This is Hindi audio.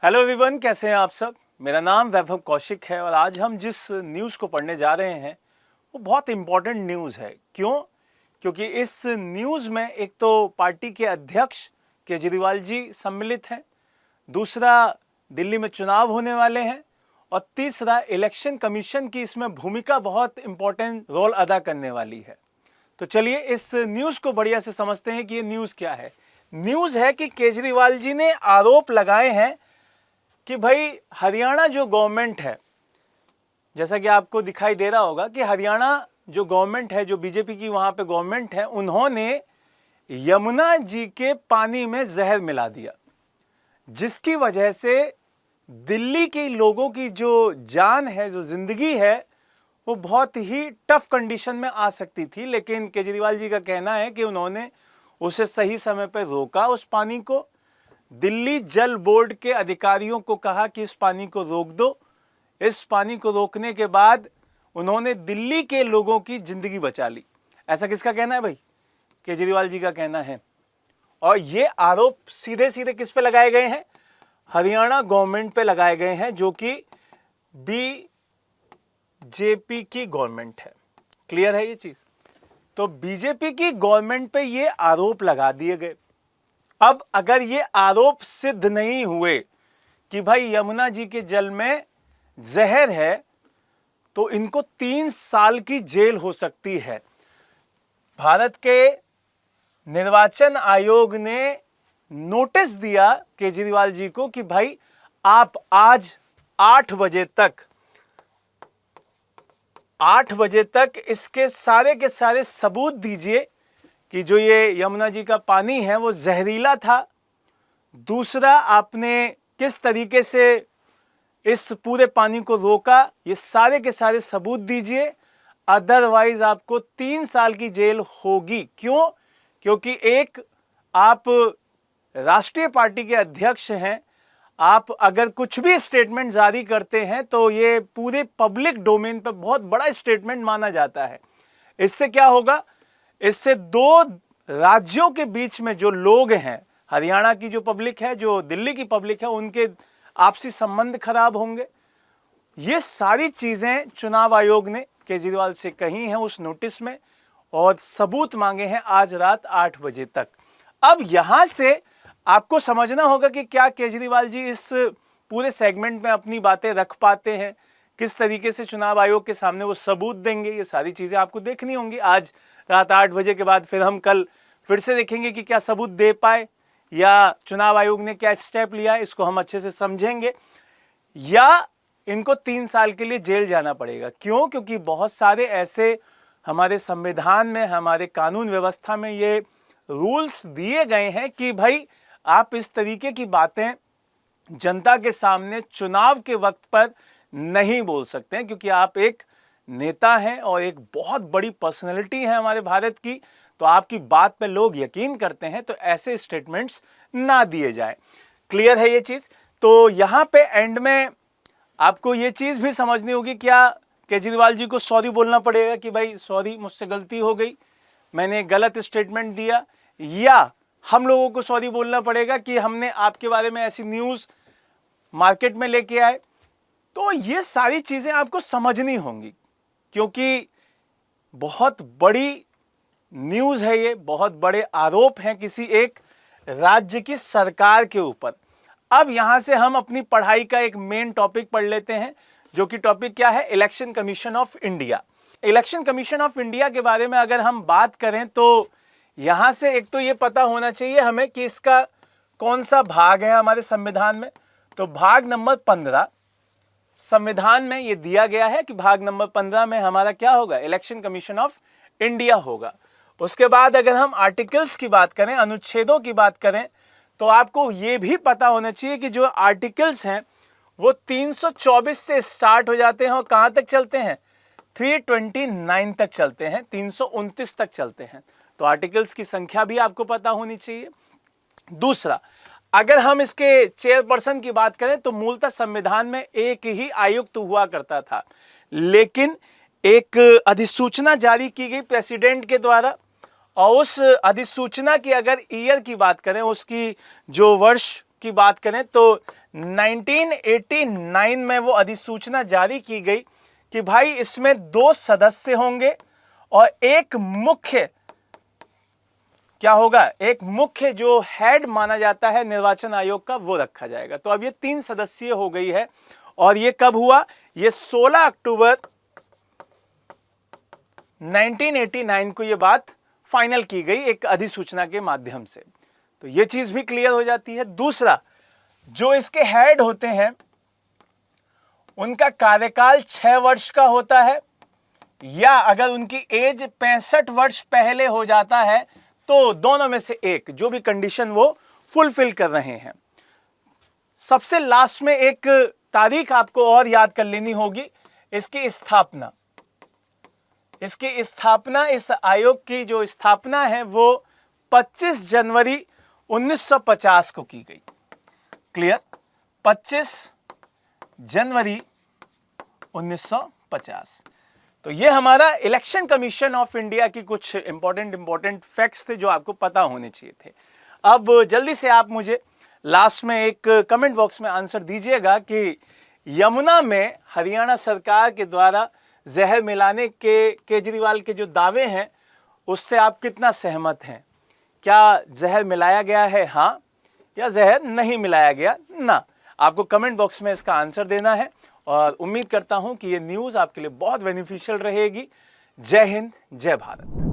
हेलो एवरीवन, कैसे हैं आप सब। मेरा नाम वैभव कौशिक है और आज हम जिस न्यूज़ को पढ़ने जा रहे हैं वो बहुत इम्पॉर्टेंट न्यूज़ है। क्यों? क्योंकि इस न्यूज़ में एक तो पार्टी के अध्यक्ष केजरीवाल जी सम्मिलित हैं, दूसरा दिल्ली में चुनाव होने वाले हैं और तीसरा इलेक्शन कमीशन की इसमें भूमिका बहुत इम्पॉर्टेंट रोल अदा करने वाली है। तो चलिए इस न्यूज़ को बढ़िया से समझते हैं कि ये न्यूज़ क्या है। न्यूज़ है कि केजरीवाल जी ने आरोप लगाए हैं कि भाई हरियाणा जो गवर्नमेंट है, जैसा कि आपको दिखाई दे रहा होगा कि हरियाणा जो गवर्नमेंट है, जो बीजेपी की वहाँ पे गवर्नमेंट है, उन्होंने यमुना जी के पानी में जहर मिला दिया, जिसकी वजह से दिल्ली के लोगों की जो जान है, जो जिंदगी है, वो बहुत ही टफ कंडीशन में आ सकती थी। लेकिन केजरीवाल जी का कहना है कि उन्होंने उसे सही समय पर रोका, उस पानी को। दिल्ली जल बोर्ड के अधिकारियों को कहा कि इस पानी को रोक दो। इस पानी को रोकने के बाद उन्होंने दिल्ली के लोगों की जिंदगी बचा ली। ऐसा किसका कहना है भाई? केजरीवाल जी का कहना है। और ये आरोप सीधे सीधे किस पे लगाए गए हैं? हरियाणा गवर्नमेंट पे लगाए गए हैं, जो कि बीजेपी की गवर्नमेंट है। क्लियर है ये चीज? तो बीजेपी की गवर्नमेंट पे ये आरोप लगा दिए गए। अब अगर ये आरोप सिद्ध नहीं हुए कि भाई यमुना जी के जल में जहर है, तो इनको 3 साल की जेल हो सकती है। भारत के निर्वाचन आयोग ने नोटिस दिया केजरीवाल जी को कि भाई आप आज 8 बजे तक इसके सारे के सारे सबूत दीजिए कि जो ये यमुना जी का पानी है वो जहरीला था। दूसरा, आपने किस तरीके से इस पूरे पानी को रोका, ये सारे के सारे सबूत दीजिए, अदरवाइज आपको 3 साल की जेल होगी। क्यों? क्योंकि एक आप राष्ट्रीय पार्टी के अध्यक्ष हैं, आप अगर कुछ भी स्टेटमेंट जारी करते हैं तो ये पूरे पब्लिक डोमेन पर बहुत बड़ा स्टेटमेंट माना जाता है। इससे क्या होगा? इससे 2 राज्यों के बीच में जो लोग हैं, हरियाणा की जो पब्लिक है, जो दिल्ली की पब्लिक है, उनके आपसी संबंध खराब होंगे। ये सारी चीजें चुनाव आयोग ने केजरीवाल से कही हैं उस नोटिस में, और सबूत मांगे हैं आज रात 8 बजे तक। अब यहां से आपको समझना होगा कि क्या केजरीवाल जी इस पूरे सेगमेंट में अपनी बातें रख पाते हैं, किस तरीके से चुनाव आयोग के सामने वो सबूत देंगे। ये सारी चीजें आपको देखनी होंगी। आज रात 8 बजे के बाद फिर हम कल फिर से देखेंगे कि क्या सबूत दे पाए या चुनाव आयोग ने क्या स्टेप लिया, इसको हम अच्छे से समझेंगे। या इनको 3 साल के लिए जेल जाना पड़ेगा। क्यों? क्योंकि बहुत सारे ऐसे हमारे संविधान में, हमारे कानून व्यवस्था में ये रूल्स दिए गए हैं कि भाई आप इस तरीके की बातें जनता के सामने चुनाव के वक्त पर नहीं बोल सकते हैं, क्योंकि आप एक नेता हैं और एक बहुत बड़ी पर्सनैलिटी है हमारे भारत की। तो आपकी बात पे लोग यकीन करते हैं, तो ऐसे स्टेटमेंट्स ना दिए जाए। क्लियर है ये चीज? तो यहां पे एंड में आपको ये चीज भी समझनी होगी, क्या केजरीवाल जी को सॉरी बोलना पड़ेगा कि भाई सॉरी, मुझसे गलती हो गई, मैंने गलत स्टेटमेंट दिया, या हम लोगों को सॉरी बोलना पड़ेगा कि हमने आपके बारे में ऐसी न्यूज मार्केट में लेके आए। तो ये सारी चीजें आपको समझनी होंगी, क्योंकि बहुत बड़ी न्यूज़ है, ये बहुत बड़े आरोप हैं किसी एक राज्य की सरकार के ऊपर। अब यहां से हम अपनी पढ़ाई का एक मेन टॉपिक पढ़ लेते हैं, जो कि टॉपिक क्या है? Election commission of India. Election commission of India के बारे में अगर हम बात करें तो यहां से एक तो ये पता होना चाहिए हमें कि इसका कौन सा भाग है हमारे संविधान में। तो भाग नंबर 15 संविधान में ये दिया गया है कि भाग नंबर 15 में हमारा क्या होगा? इलेक्शन कमीशन ऑफ इंडिया होगा। उसके बाद अगर हम आर्टिकल्स की बात करें, अनुच्छेदों की बात करें, तो आपको ये भी पता होना चाहिए कि जो आर्टिकल्स हैं वो 324 से स्टार्ट हो जाते हैं और कहां तक चलते हैं? 329 तक चलते हैं, 329 तक चलते हैं। तो आर्टिकल्स की संख्या भी आपको पता होनी चाहिए। दूसरा, अगर हम इसके चेयरपर्सन की बात करें तो मूलतः संविधान में एक ही आयुक्त हुआ करता था, लेकिन एक अधिसूचना जारी की गई प्रेसिडेंट के द्वारा, और उस अधिसूचना की अगर ईयर की बात करें, उसकी जो वर्ष की बात करें तो 1989 में वो अधिसूचना जारी की गई कि भाई इसमें 2 सदस्य होंगे और एक मुख्य क्या होगा, एक मुख्य जो हेड माना जाता है निर्वाचन आयोग का वो रखा जाएगा। तो अब ये 3 सदस्यीय हो गई है और ये कब हुआ, ये 16 अक्टूबर 1989 को ये बात फाइनल की गई एक अधिसूचना के माध्यम से। तो ये चीज भी क्लियर हो जाती है। दूसरा, जो इसके हेड होते हैं उनका कार्यकाल 6 वर्ष का होता है, या अगर उनकी एज 65 वर्ष पहले हो जाता है तो दोनों में से एक, जो भी कंडीशन वो फुलफिल कर रहे हैं। सबसे लास्ट में एक तारीख आपको और याद कर लेनी होगी, इसकी स्थापना। इसकी स्थापना, इस आयोग की जो स्थापना है वो 25 जनवरी 1950 को की गई। क्लियर? 25 जनवरी 1950। तो ये हमारा इलेक्शन कमीशन ऑफ इंडिया की कुछ इंपॉर्टेंट फैक्ट्स थे जो आपको पता होने चाहिए थे। अब जल्दी से आप मुझे लास्ट में एक कमेंट बॉक्स में आंसर दीजिएगा कि यमुना में हरियाणा सरकार के द्वारा जहर मिलाने के केजरीवाल के जो दावे हैं उससे आप कितना सहमत हैं। क्या जहर मिलाया गया है, हाँ, या जहर नहीं मिलाया गया, ना? आपको कमेंट बॉक्स में इसका आंसर देना है और उम्मीद करता हूं कि ये न्यूज़ आपके लिए बहुत बेनिफिशियल रहेगी। जय हिंद, जय भारत।